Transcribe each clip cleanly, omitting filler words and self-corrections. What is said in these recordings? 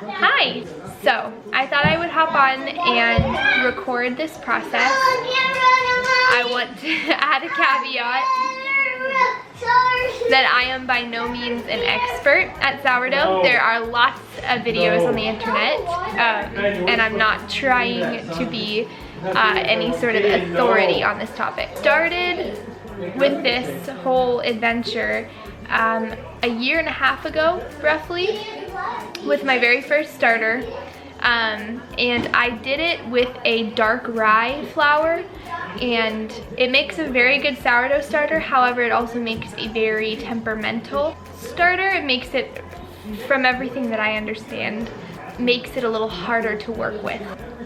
Hi! So, I thought I would hop on and record this process. I want to add a caveat that I am by no means an expert at sourdough. There are lots of videos on the internet, and I'm not trying to be any sort of authority on this topic. Started with this whole adventure a year and a half ago, roughly, with my very first starter. And I did it with a dark rye flour, and it makes a very good sourdough starter. However, it also makes a very temperamental starter. It makes it, from everything that I understand, makes it a little harder to work with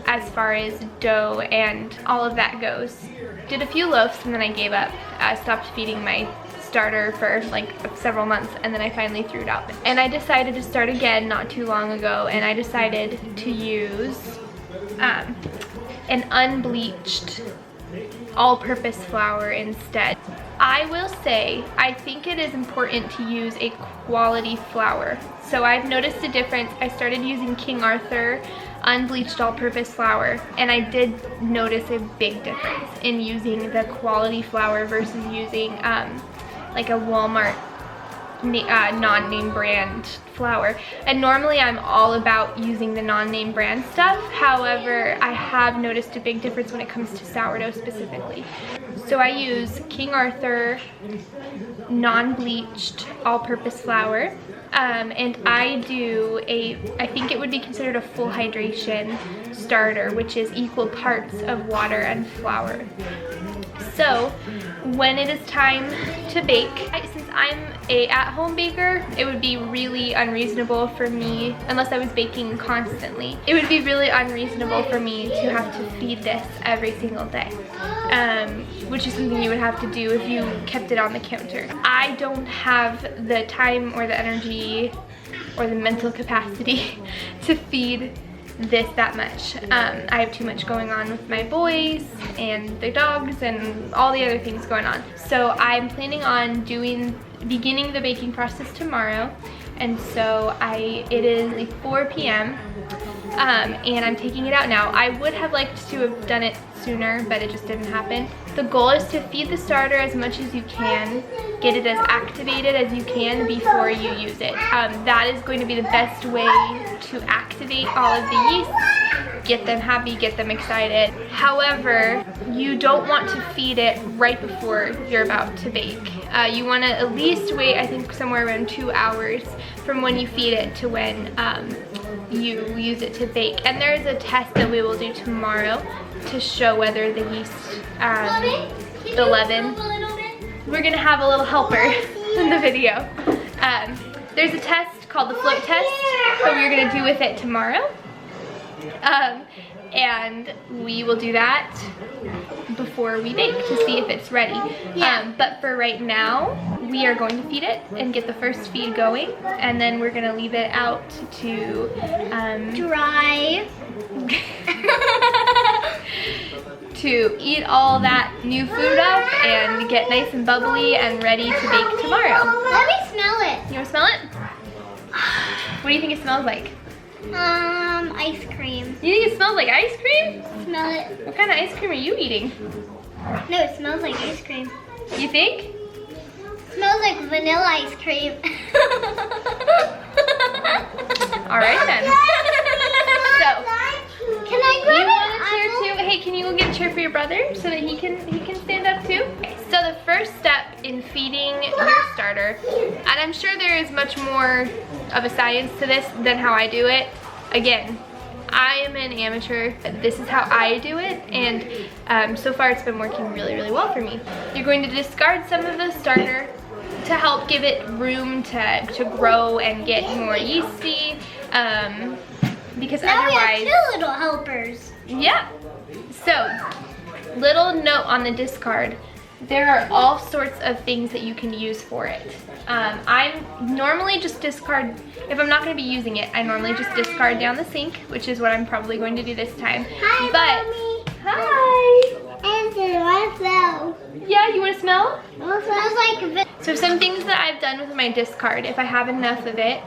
as far as dough and all of that goes. Did a few loaves and then I gave up. I stopped feeding my starter for like several months, and then I finally threw it out. And I decided to start again not too long ago, and I decided to use an unbleached all-purpose flour instead. I will say, I think it is important to use a quality flour. So I've noticed a difference. I started using King Arthur unbleached all-purpose flour, and I did notice a big difference in using the quality flour versus using like a Walmart non-name brand flour. And normally I'm all about using the non-name brand stuff. However, I have noticed a big difference when it comes to sourdough specifically. So I use King Arthur non-bleached all-purpose flour. And I do I think it would be considered a full hydration starter, which is equal parts of water and flour. So when it is time to bake, since I'm a at-home baker, it would be really unreasonable for me, unless I was baking constantly, it would be really unreasonable for me to have to feed this every single day, which is something you would have to do if you kept it on the counter. I don't have the time or the energy or the mental capacity to feed this that much. I have too much going on with my boys and the dogs and all the other things going on. So I'm planning on beginning the baking process tomorrow. And so it is like 4 p.m. And I'm taking it out now. I would have liked to have done it sooner, but it just didn't happen. The goal is to feed the starter as much as you can, get it as activated as you can before you use it. That is going to be the best way to activate all of the yeasts, get them happy, get them excited. However, you don't want to feed it right before you're about to bake. You want to at least wait, I think, somewhere around 2 hours from when you feed it to when you use it to bake. And there is a test that we will do tomorrow to show whether the yeast, the leaven, we're gonna have a little helper in the video. There's a test called the float test that we're gonna do with it tomorrow. And we will do that before we bake to see if it's ready. But for right now, we are going to feed it and get the first feed going, and then we're gonna leave it out to dry. To eat all that new food up and get nice and bubbly and ready to bake tomorrow. Let me smell it. You want to smell it? What do you think it smells like? Ice cream. You think it smells like ice cream? Smell it. What kind of ice cream are you eating? No, it smells like ice cream. You think? It smells like vanilla ice cream. All right then. So, can I grab you want a chair too? Hey, can you go get a chair for your brother so that he can stand up too? Okay, so the first step in feeding your starter, and I'm sure there is much more of a science to this than how I do it. Again, I am an amateur. This is how I do it, and so far it's been working really, really well for me. You're going to discard some of the starter to help give it room to grow and get more yeasty, because now otherwise... we have 2 little helpers. Yeah. So, little note on the discard. There are all sorts of things that you can use for it. I normally just discard, if I'm not going to be using it, I normally just discard down the sink, which is what I'm probably going to do this time. Hi, Mommy. Hi. And it smells. Yeah, you want to smell? It smells like... So some things that I've done with my discard, if I have enough of it,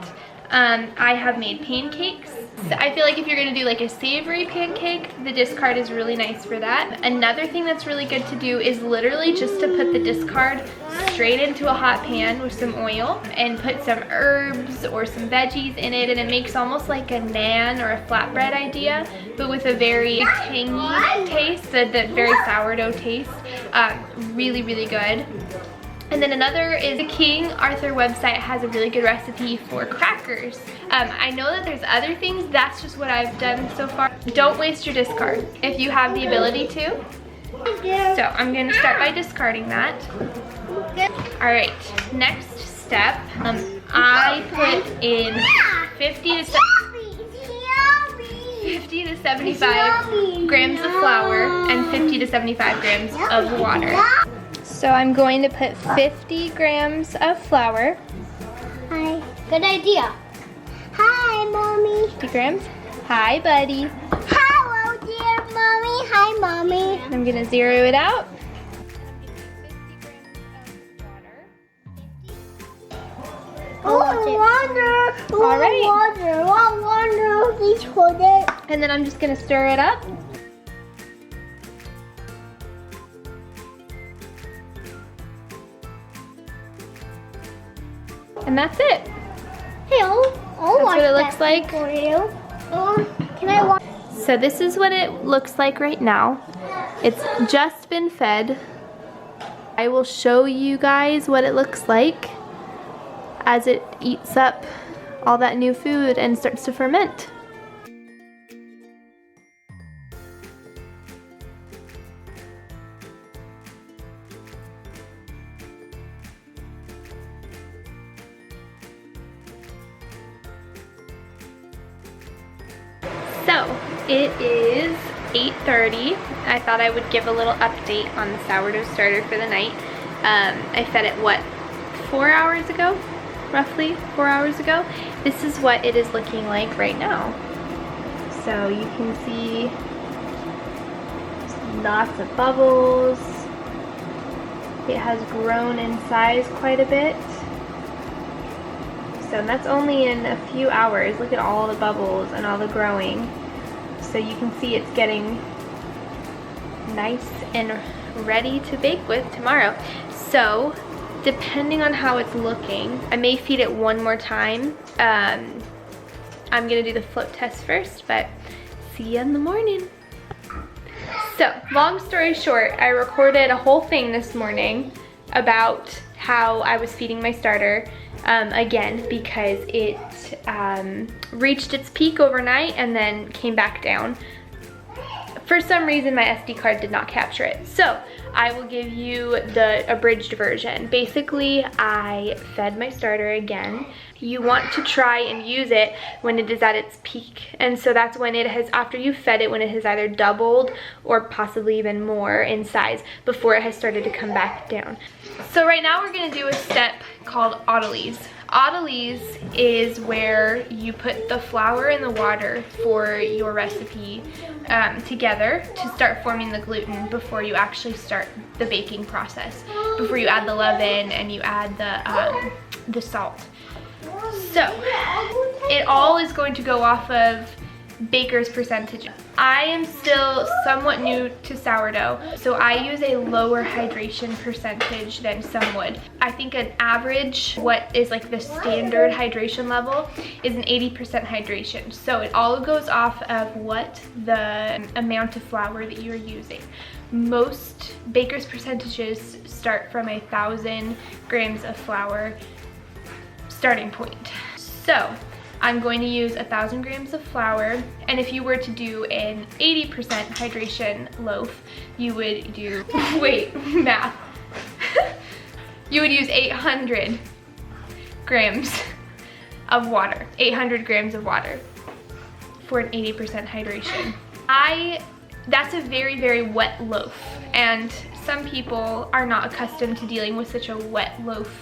I have made pancakes. So I feel like if you're gonna do like a savory pancake, the discard is really nice for that. Another thing that's really good to do is literally just to put the discard straight into a hot pan with some oil and put some herbs or some veggies in it, and it makes almost like a naan or a flatbread idea, but with a very tangy taste, the very sourdough taste. Really, really good. And then another is the King Arthur website has a really good recipe for crackers. I know that there's other things, that's just what I've done so far. Don't waste your discard if you have the ability to. So I'm gonna start by discarding that. All right, next step, I put in 50 to 75 grams of flour and 50 to 75 grams of water. So I'm going to put 50 grams of flour. Hi. Good idea. Hi, Mommy. 50 grams. Hi, buddy. Hello, dear Mommy. Hi, Mommy. I'm gonna zero it out. Water. All right. Water. Please hold it. And then I'm just gonna stir it up. And that's it. Hey, I'll That's watch what it looks that like. for you. Can I watch? So this is what it looks like right now. It's just been fed. I will show you guys what it looks like as it eats up all that new food and starts to ferment. So it is 8:30. I thought I would give a little update on the sourdough starter for the night. I fed it, what, 4 hours ago? Roughly 4 hours ago. This is what it is looking like right now. So you can see lots of bubbles. It has grown in size quite a bit. So that's only in a few hours. Look at all the bubbles and all the growing. So you can see it's getting nice and ready to bake with tomorrow. So depending on how it's looking, I may feed it one more time. I'm gonna do the float test first, but see you in the morning. So long story short, I recorded a whole thing this morning about how I was feeding my starter again, because it reached its peak overnight and then came back down. For some reason, my SD card did not capture it. So I will give you the abridged version. Basically, I fed my starter again. You want to try and use it when it is at its peak. And so that's when it has, after you fed it, when it has either doubled or possibly even more in size before it has started to come back down. So right now we're gonna do a step called autolyse. Autolyse is where you put the flour and the water for your recipe together to start forming the gluten before you actually start the baking process, before you add the leaven and you add the salt. So it all is going to go off of baker's percentage. I am still somewhat new to sourdough, so I use a lower hydration percentage than some would. I think an average, what is like the standard hydration level, is an 80% hydration. So it all goes off of what the amount of flour that you're using. Most baker's percentages start from 1,000 grams of flour starting point. So I'm going to use 1,000 grams of flour, and if you were to do an 80% hydration loaf, you would do, wait, math. You would use 800 grams of water, 800 grams of water for an 80% hydration. That's a very, very wet loaf, and some people are not accustomed to dealing with such a wet loaf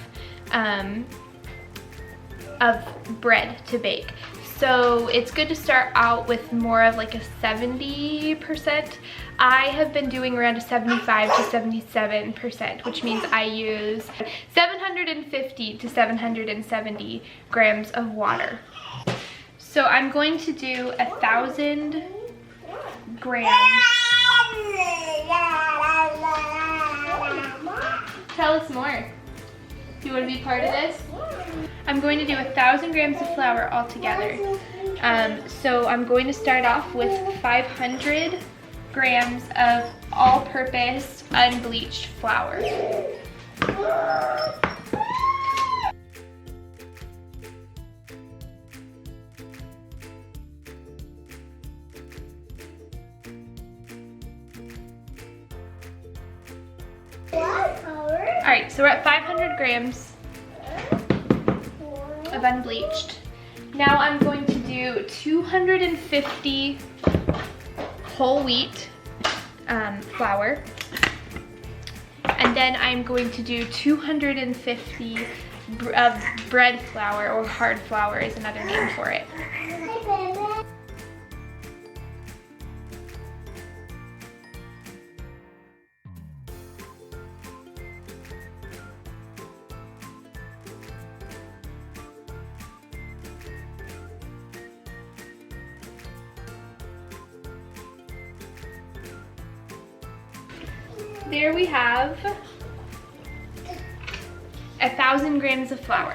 of bread to bake. So it's good to start out with more of like a 70%. I have been doing around a 75 to 77%, which means I use 750 to 770 grams of water. So I'm going to do 1,000 grams. Tell us more. Do you want to be part of this? I'm going to do 1,000 grams of flour altogether. So I'm going to start off with 500 grams of all-purpose unbleached flour. Alright, so we're at 500 grams of unbleached. Now I'm going to do 250 whole wheat flour. And then I'm going to do 250 bread flour, or hard flour is another name for it. There we have 1,000 grams of flour.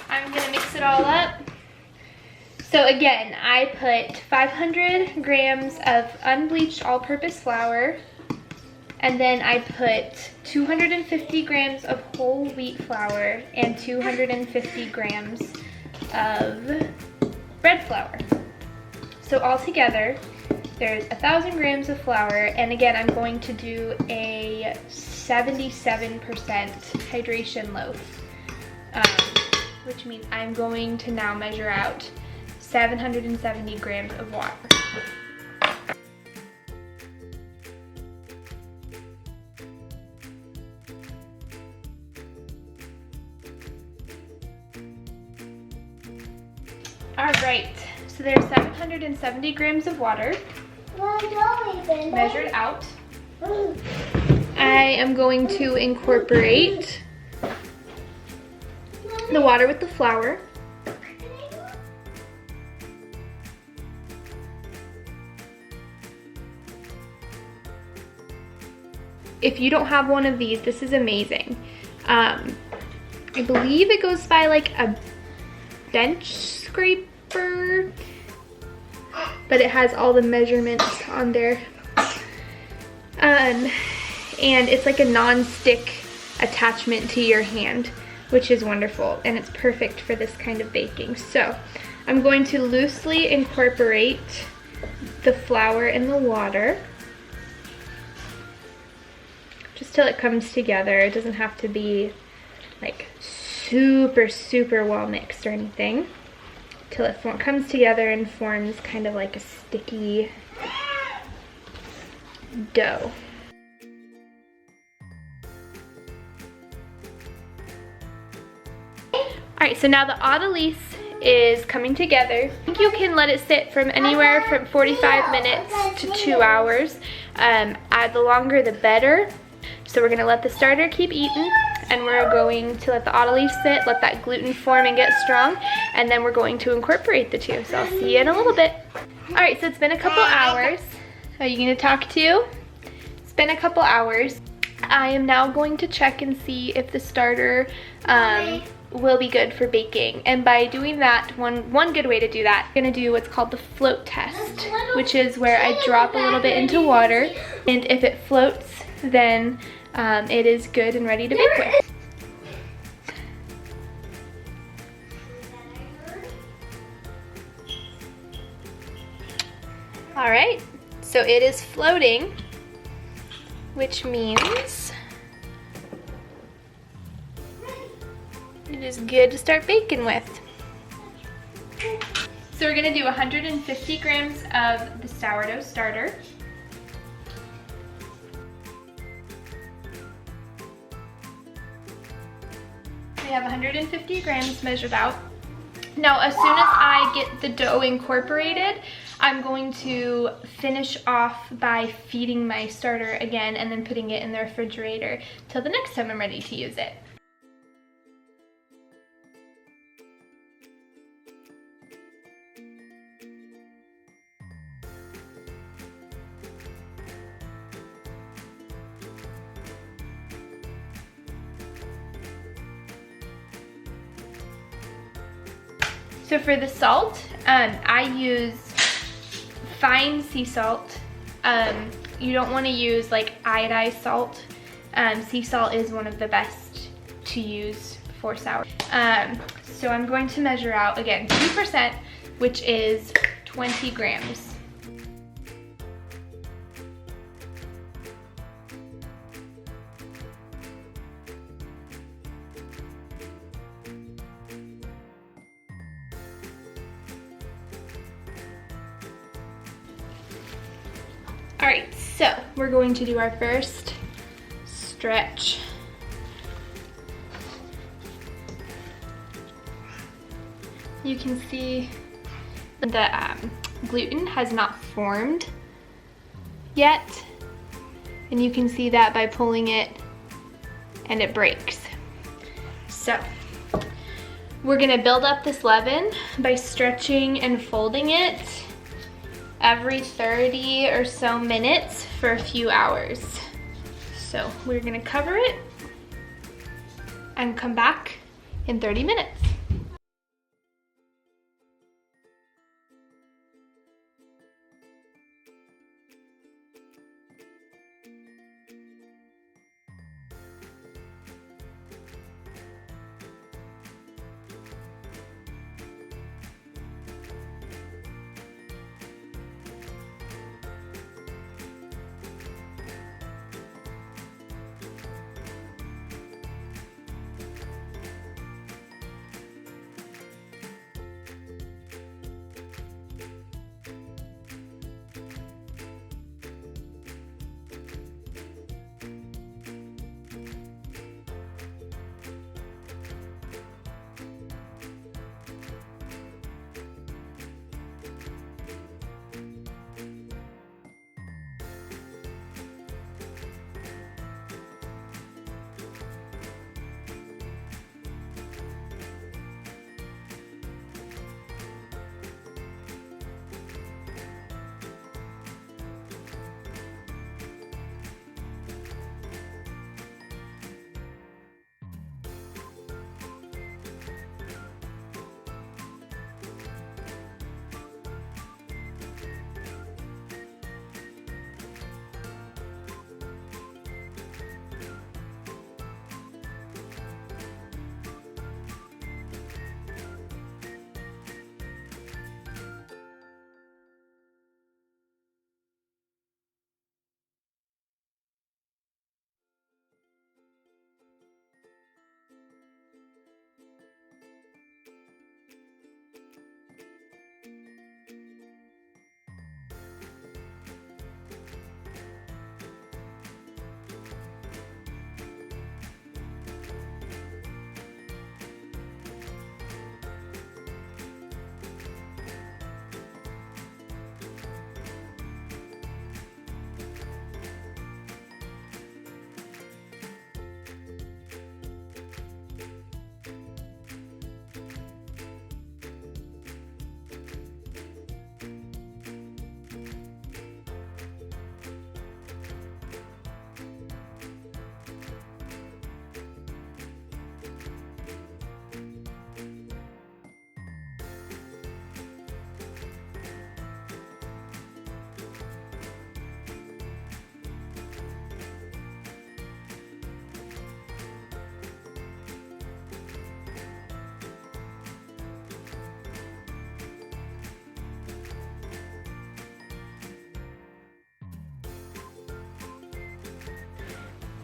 I'm gonna mix it all up. So again, I put 500 grams of unbleached all-purpose flour, and then I put 250 grams of whole wheat flour and 250 grams of bread flour. So all together, there's 1,000 grams of flour, and again, I'm going to do a 77% hydration loaf, which means I'm going to now measure out 770 grams of water. All right, so there's 770 grams of water. Measured out. I am going to incorporate the water with the flour. If you don't have one of these, this is amazing. I believe it goes by like a bench scraper, but it has all the measurements on there. And it's like a non-stick attachment to your hand, which is wonderful, and it's perfect for this kind of baking. So I'm going to loosely incorporate the flour in the water, just till it comes together. It doesn't have to be like super well mixed or anything, till it comes together and forms kind of like a sticky dough. Alright, so now the odelise is coming together. I think you can let it sit from anywhere from 45 minutes to 2 hours. The longer the better. So we're going to let the starter keep eating, and we're going to let the odelise sit, let that gluten form and get strong, and then we're going to incorporate the two. So I'll see you in a little bit. Alright, so it's been a couple hours. Are you going to talk too? It's been a couple hours. I am now going to check and see if the starter will be good for baking. And by doing that, one good way to do that, I'm going to do what's called the float test, which is where I drop a little bit into water, and if it floats, then it is good and ready to bake with. All right, so it is floating, which means it is good to start baking with. So we're gonna do 150 grams of the sourdough starter. We have 150 grams measured out. Now, as soon as I get the dough incorporated, I'm going to finish off by feeding my starter again and then putting it in the refrigerator till the next time I'm ready to use it. So for the salt, I use fine sea salt. You don't want to use like iodized salt. Sea salt is one of the best to use for sour. So I'm going to measure out, again, 2%, which is 20 grams. All right, so we're going to do our first stretch. You can see the gluten has not formed yet, and you can see that by pulling it and it breaks. So we're gonna build up this leaven by stretching and folding it every 30 or so minutes for a few hours. So we're gonna cover it and come back in 30 minutes.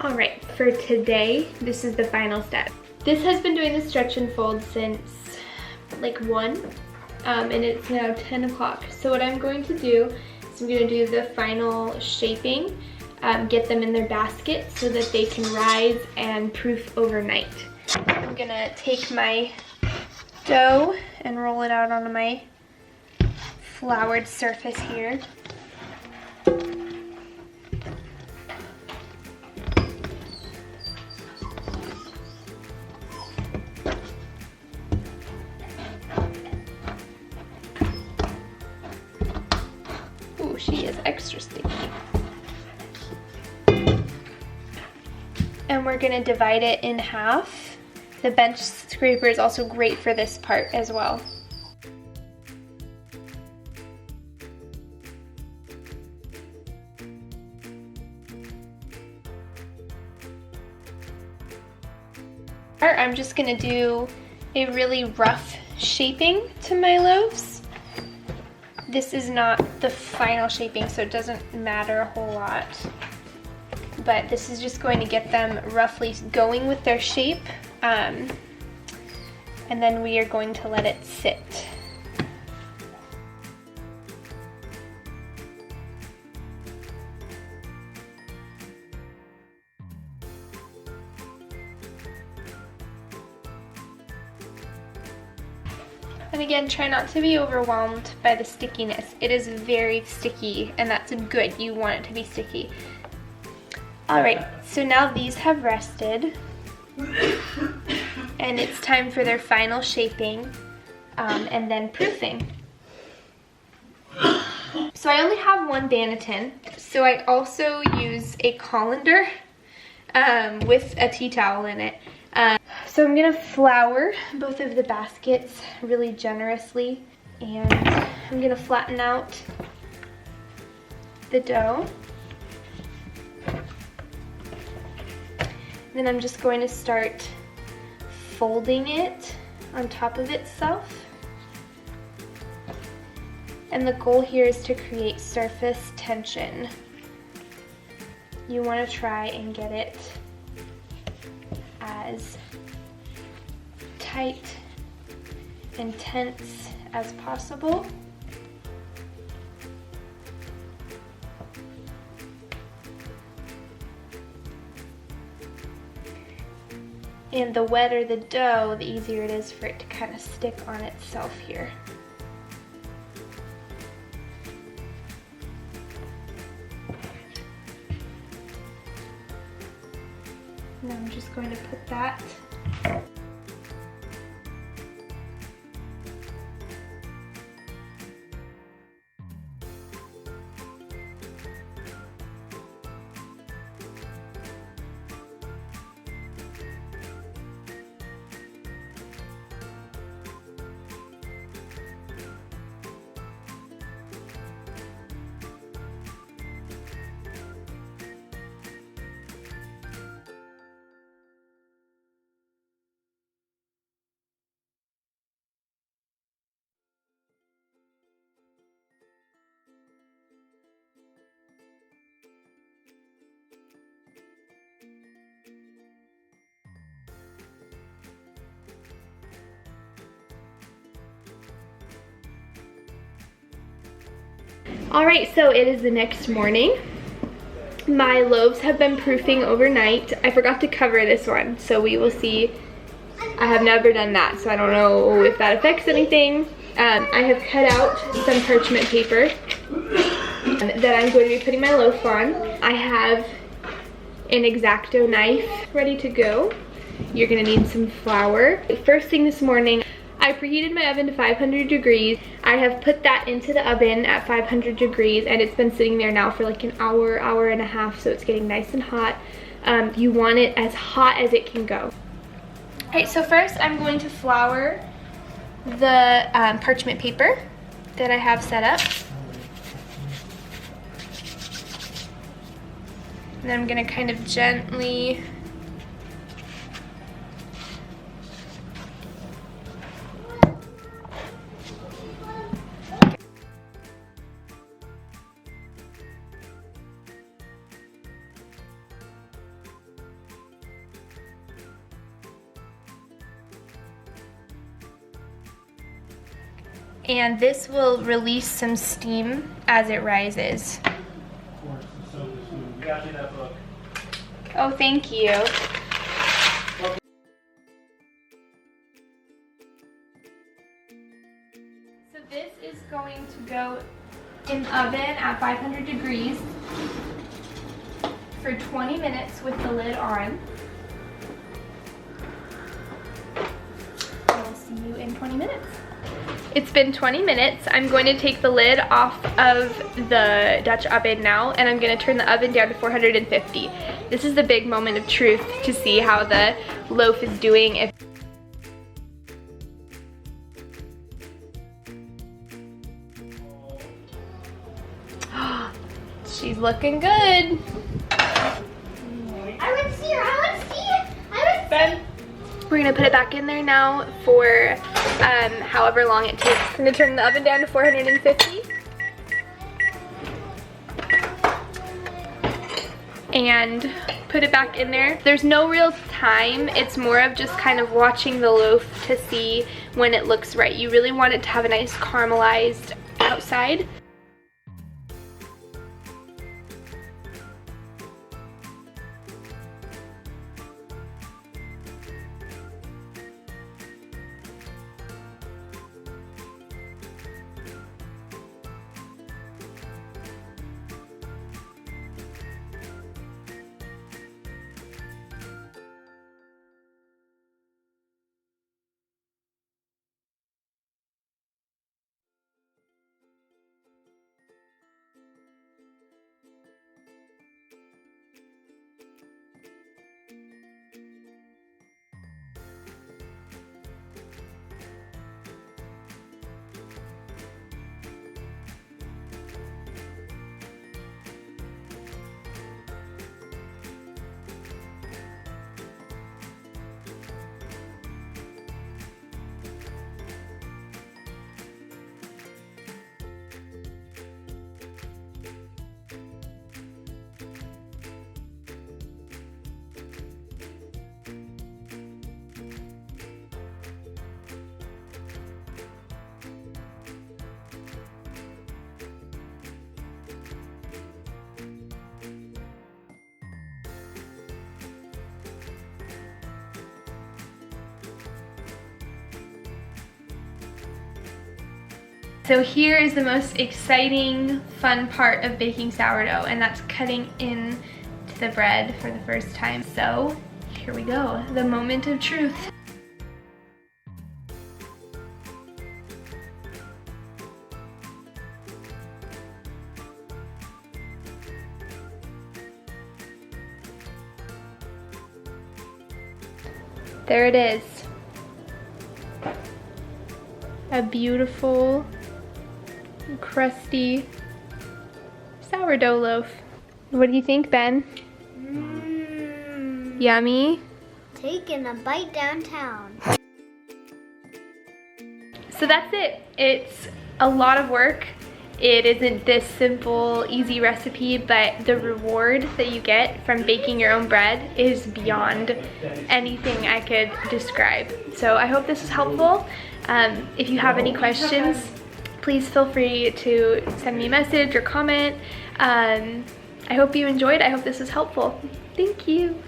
All right, for today, this is the final step. This has been doing the stretch and fold since like 1, and it's now 10 o'clock. So what I'm going to do is I'm gonna do the final shaping, get them in their basket so that they can rise and proof overnight. I'm gonna take my dough and roll it out onto my floured surface here. Ooh, she is extra sticky. And we're gonna divide it in half. The bench scraper is also great for this part as well. I'm just gonna do a really rough shaping to my loaves. This is not the final shaping, so it doesn't matter a whole lot. But this is just going to get them roughly going with their shape. And then we are going to let it sit. And again, try not to be overwhelmed by the stickiness. It is very sticky, and that's good. You want it to be sticky. All right, so now these have rested, and it's time for their final shaping and then proofing. So I only have one banneton, so I also use a colander with a tea towel in it. So I'm gonna flour both of the baskets really generously, and I'm gonna flatten out the dough. Then I'm just going to start folding it on top of itself. And the goal here is to create surface tension. You want to try and get it as tight and tense as possible. And the wetter the dough, the easier it is for it to kind of stick on itself here. Now I'm just going to put that . All right, so it is the next morning. My loaves have been proofing overnight. I forgot to cover this one, so we will see. I have never done that, so I don't know if that affects anything. I have cut out some parchment paper that I'm going to be putting my loaf on. I have an X-Acto knife ready to go. You're gonna need some flour. First thing this morning, I preheated my oven to 500 degrees. I have put that into the oven at 500 degrees, and it's been sitting there now for like an hour, hour and a half, so it's getting nice and hot. You want it as hot as it can go. All right, so first I'm going to flour the parchment paper that I have set up. And then I'm gonna kind of gently and this will release some steam as it rises. Oh, thank you. going to go in the oven at 500 degrees for 20 minutes with the lid on. I'll see you in 20 minutes. It's been 20 minutes. I'm going to take the lid off of the Dutch oven now, and I'm going to turn the oven down to 450. This is the big moment of truth to see how the loaf is doing. She's looking good. I would see her. I would see it. I would Ben. We're gonna put it back in there now for however long it takes. I'm gonna turn the oven down to 450. And put it back in there. There's no real time. It's more of just kind of watching the loaf to see when it looks right. You really want it to have a nice caramelized outside. So here is the most exciting, fun part of baking sourdough, and that's cutting into the bread for the first time. So here we go, the moment of truth. There it is. A beautiful, crusty sourdough loaf. What do you think, Ben? Yummy? taking a bite downtown. So that's it. It's a lot of work. It isn't this simple, easy recipe, but the reward that you get from baking your own bread is beyond anything I could describe. So I hope this is helpful. If you have any questions, please feel free to send me a message or comment. I hope you enjoyed. I hope this is helpful. Thank you.